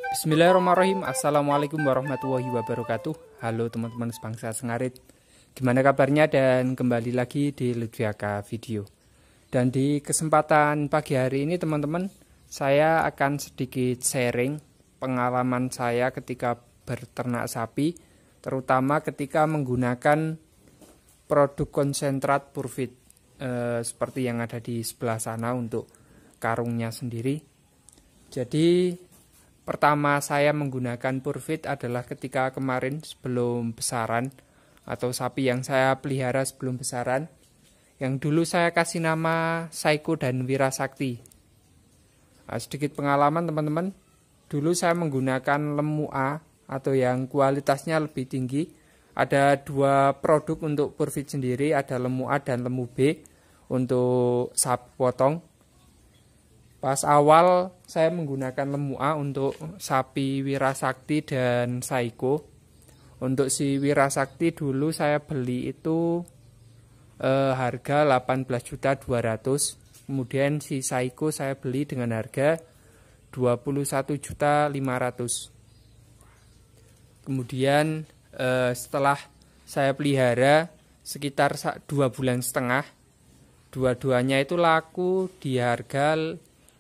Bismillahirrahmanirrahim. Assalamualaikum warahmatullahi wabarakatuh. Halo teman-teman sebangsa Sengarit, gimana kabarnya? Dan kembali lagi di Lutfiaka Video. Dan di kesempatan pagi hari ini teman-teman, saya akan sedikit sharing pengalaman saya ketika berternak sapi, terutama ketika menggunakan produk konsentrat Purfit seperti yang ada di sebelah sana untuk karungnya sendiri. Jadi pertama saya menggunakan Purfit adalah ketika kemarin sebelum besaran, atau sapi yang saya pelihara sebelum besaran, yang dulu saya kasih nama Saiko dan Wirasakti. Sedikit pengalaman teman-teman, dulu saya menggunakan lemu A atau yang kualitasnya lebih tinggi. Ada dua produk untuk Purfit sendiri, ada lemu A dan lemu B untuk sapi potong. Pas awal saya menggunakan lemu A untuk sapi Wirasakti dan Saiko. Untuk si Wirasakti dulu saya beli itu harga 18.200.000. Kemudian si Saiko saya beli dengan harga 21.500.000. Kemudian setelah saya pelihara sekitar 2 bulan setengah, dua-duanya itu laku di harga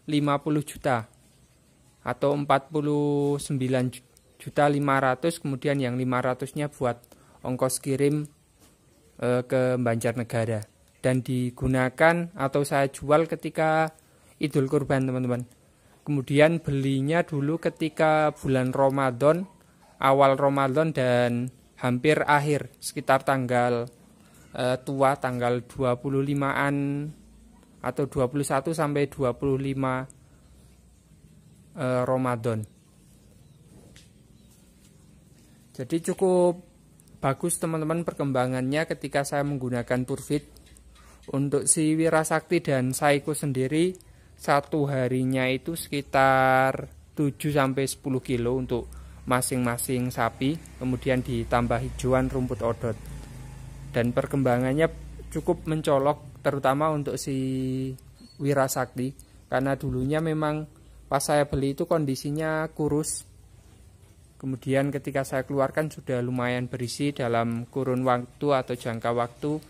50 juta atau 49.500.000. Kemudian yang 500-nya buat ongkos kirim ke Banjarnegara, dan digunakan atau saya jual ketika Idul Kurban teman-teman. Kemudian belinya dulu ketika bulan Ramadan, awal Ramadan dan hampir akhir, sekitar tanggal tua, tanggal 25-an atau 21 sampai 25 Ramadan. Jadi cukup bagus teman-teman perkembangannya ketika saya menggunakan Purfit. Untuk si Wirasakti dan Saiko sendiri satu harinya itu sekitar 7 sampai 10 kilo untuk masing-masing sapi, kemudian ditambah hijauan rumput odot. Dan perkembangannya cukup mencolok, terutama untuk si Wirasakti, karena dulunya memang pas saya beli itu kondisinya kurus. Kemudian ketika saya keluarkan sudah lumayan berisi dalam kurun waktu atau jangka waktu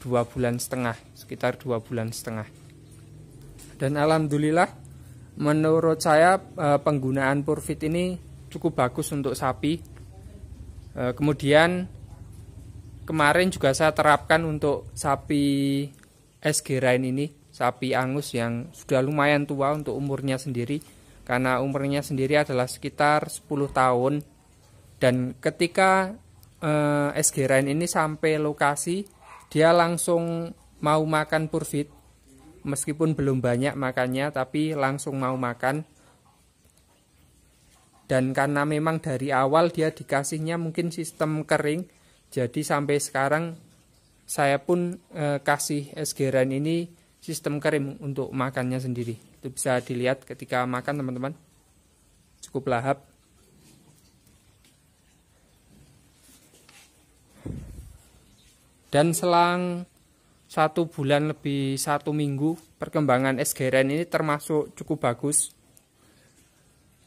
2 bulan setengah, sekitar 2 bulan setengah. Dan alhamdulillah menurut saya penggunaan Purfit ini cukup bagus untuk sapi. Kemudian kemarin juga saya terapkan untuk sapi SG-Rain ini, sapi angus yang sudah lumayan tua untuk umurnya sendiri, karena umurnya sendiri adalah sekitar 10 tahun. Dan ketika SG-Rain ini sampai lokasi, dia langsung mau makan Purfit, meskipun belum banyak makannya tapi langsung mau makan. Dan karena memang dari awal dia dikasihnya mungkin sistem kering, jadi sampai sekarang saya pun kasih SG-Rain ini sistem kering untuk makannya sendiri. Itu bisa dilihat ketika makan teman-teman, cukup lahap. Dan selang 1 bulan lebih 1 minggu, perkembangan SG-Rain ini termasuk cukup bagus.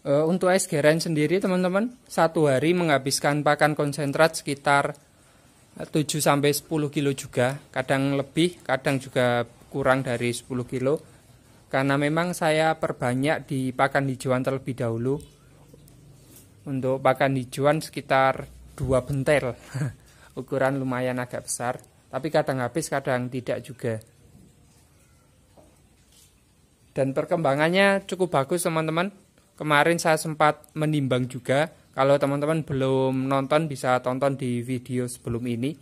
Untuk SG-Rain sendiri teman-teman, satu hari menghabiskan pakan konsentrat sekitar 7 sampai 10 kilo juga, kadang lebih, kadang juga kurang dari 10 kilo. Karena memang saya perbanyak di pakan hijauan terlebih dahulu. Untuk pakan hijauan sekitar 2 bentel. Ukuran lumayan agak besar, tapi kadang habis, kadang tidak juga. Dan perkembangannya cukup bagus teman-teman. Kemarin saya sempat menimbang juga. Kalau teman-teman belum nonton bisa tonton di video sebelum ini.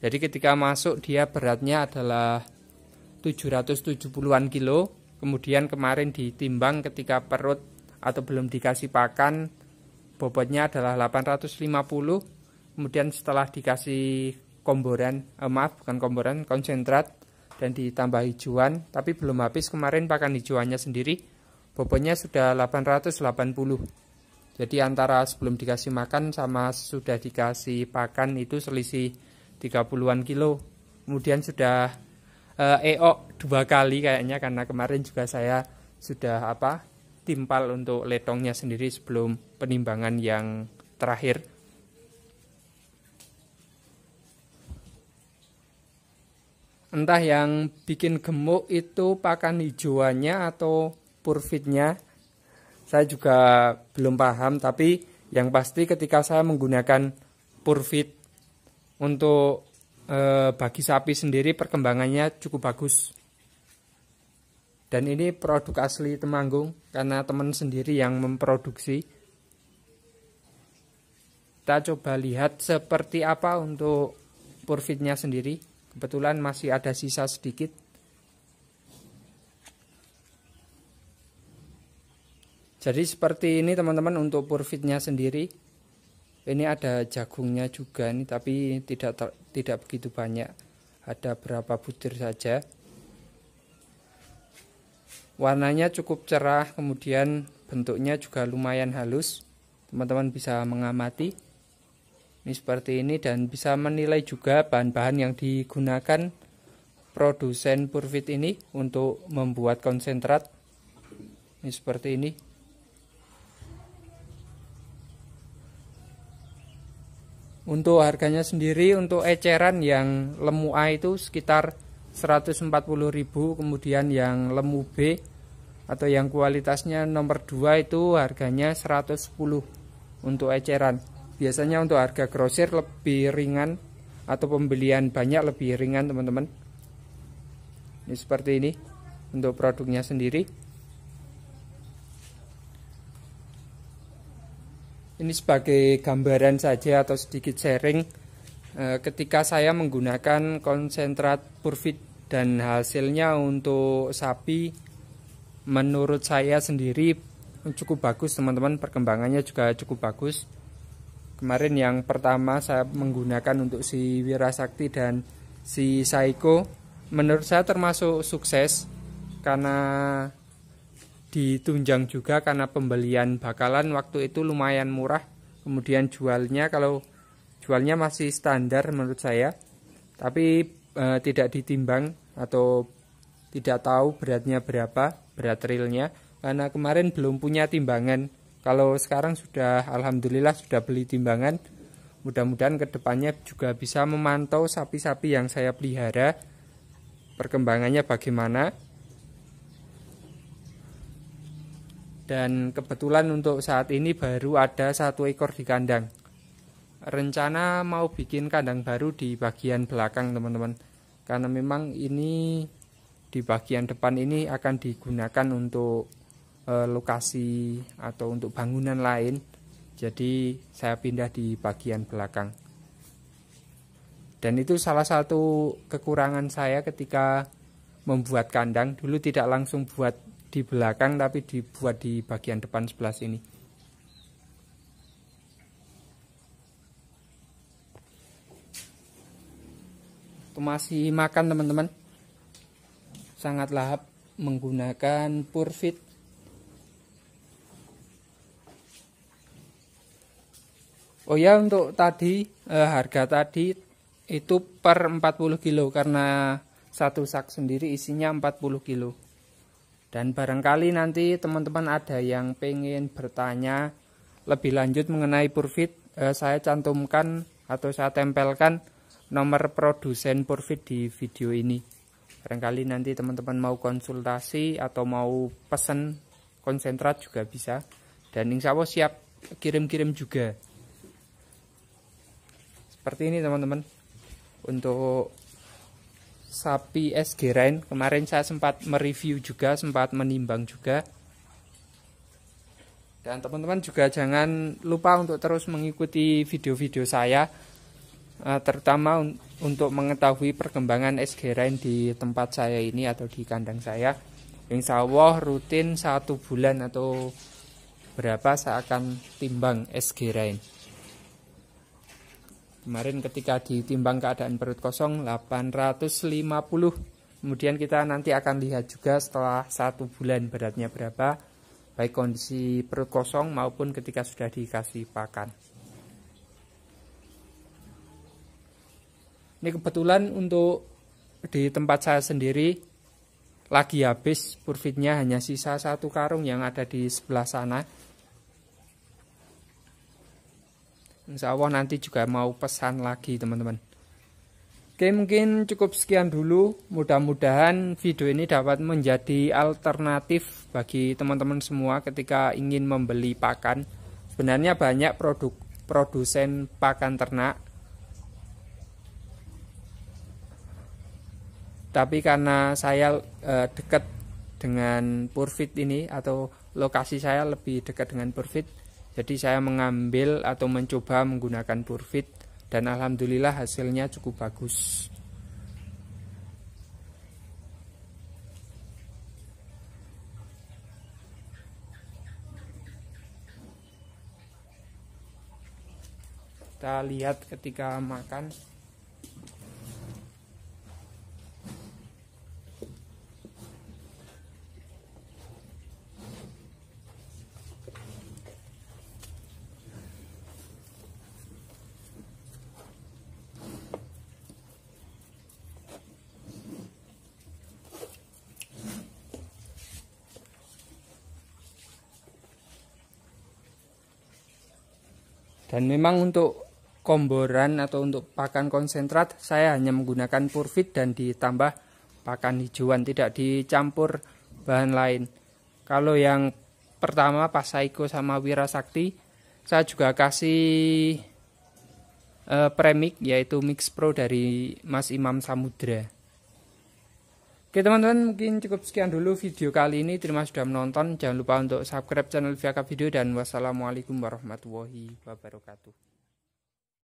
Jadi ketika masuk dia beratnya adalah 770-an kilo. Kemudian kemarin ditimbang ketika perut atau belum dikasih pakan, bobotnya adalah 850. Kemudian setelah dikasih konsentrat dan ditambah hijauan, tapi belum habis kemarin pakan hijauannya sendiri, bobotnya sudah 880. Jadi antara sebelum dikasih makan sama sudah dikasih pakan itu selisih 30-an kilo. Kemudian sudah EO 2 kali kayaknya, karena kemarin juga saya sudah timpal untuk letongnya sendiri sebelum penimbangan yang terakhir. Entah yang bikin gemuk itu pakan hijauannya atau purfitnya, saya juga belum paham. Tapi yang pasti ketika saya menggunakan purfit untuk bagi sapi sendiri, perkembangannya cukup bagus. Dan ini produk asli Temanggung karena teman sendiri yang memproduksi. Kita coba lihat seperti apa untuk purfitnya sendiri. Kebetulan masih ada sisa sedikit. Jadi seperti ini teman-teman untuk purfitnya sendiri. Ini ada jagungnya juga nih, tapi tidak begitu banyak. Ada berapa butir saja. Warnanya cukup cerah, kemudian bentuknya juga lumayan halus. Teman-teman bisa mengamati. Ini seperti ini, dan bisa menilai juga bahan-bahan yang digunakan produsen purfit ini untuk membuat konsentrat. Ini seperti ini. Untuk harganya sendiri, untuk eceran yang lemu A itu sekitar 140.000, kemudian yang lemu B atau yang kualitasnya nomor 2 itu harganya 110 untuk eceran. Biasanya untuk harga grosir lebih ringan atau pembelian banyak lebih ringan teman-teman. Ini seperti ini untuk produknya sendiri. Ini sebagai gambaran saja atau sedikit sharing ketika saya menggunakan konsentrat purfit dan hasilnya untuk sapi, menurut saya sendiri cukup bagus teman-teman. Perkembangannya juga cukup bagus. Kemarin yang pertama saya menggunakan untuk si Wirasakti dan si Saiko, menurut saya termasuk sukses karena ditunjang juga karena pembelian bakalan waktu itu lumayan murah. Kemudian kalau jualnya masih standar menurut saya, tapi tidak ditimbang atau tidak tahu beratnya berapa, berat realnya, karena kemarin belum punya timbangan. Kalau sekarang sudah, alhamdulillah sudah beli timbangan. Mudah-mudahan kedepannya juga bisa memantau sapi-sapi yang saya pelihara, perkembangannya bagaimana. Dan kebetulan untuk saat ini baru ada 1 ekor di kandang. Rencana mau bikin kandang baru di bagian belakang teman-teman, karena memang ini di bagian depan ini akan digunakan untuk lokasi atau untuk bangunan lain. Jadi saya pindah di bagian belakang. Dan itu salah satu kekurangan saya ketika membuat kandang. Dulu tidak langsung buat di belakang, tapi dibuat di bagian depan sebelah sini. Itu masih makan teman-teman. Sangat lahap menggunakan purfit. Oh ya, untuk tadi harga tadi itu per 40 kilo karena satu sak sendiri isinya 40 kilo. Dan barangkali nanti teman-teman ada yang pengen bertanya lebih lanjut mengenai purfit, saya cantumkan atau saya tempelkan nomor produsen purfit di video ini. Barangkali nanti teman-teman mau konsultasi atau mau pesan konsentrat juga bisa. Dan insya Allah siap kirim-kirim juga. Seperti ini teman-teman untuk sapi SG Rain. Kemarin saya sempat mereview juga, sempat menimbang juga. Dan teman-teman juga jangan lupa untuk terus mengikuti video-video saya, terutama untuk mengetahui perkembangan SG Rain di tempat saya ini atau di kandang saya. Insya Allah rutin 1 bulan atau berapa saya akan timbang SG Rain. Kemarin ketika ditimbang keadaan perut kosong 850. Kemudian kita nanti akan lihat juga setelah 1 bulan beratnya berapa, baik kondisi perut kosong maupun ketika sudah dikasih pakan. Ini kebetulan untuk di tempat saya sendiri lagi habis purfitnya, hanya sisa 1 karung yang ada di sebelah sana. Insya Allah nanti juga mau pesan lagi teman-teman. Oke, mungkin cukup sekian dulu. Mudah-mudahan video ini dapat menjadi alternatif bagi teman-teman semua ketika ingin membeli pakan. Sebenarnya banyak produsen pakan ternak, tapi karena saya dekat dengan Purfit ini, atau lokasi saya lebih dekat dengan Purfit, jadi saya mengambil atau mencoba menggunakan Purfit, dan alhamdulillah hasilnya cukup bagus. Kita lihat ketika makan. Dan memang untuk komboran atau untuk pakan konsentrat saya hanya menggunakan Purfit dan ditambah pakan hijauan, tidak dicampur bahan lain. Kalau yang pertama Pasaiko sama Wirasakti, saya juga kasih premix, yaitu Mix Pro dari Mas Imam Samudra. Oke teman-teman, mungkin cukup sekian dulu video kali ini. Terima kasih sudah menonton. Jangan lupa untuk subscribe channel Viaka Video, dan wassalamualaikum warahmatullahi wabarakatuh.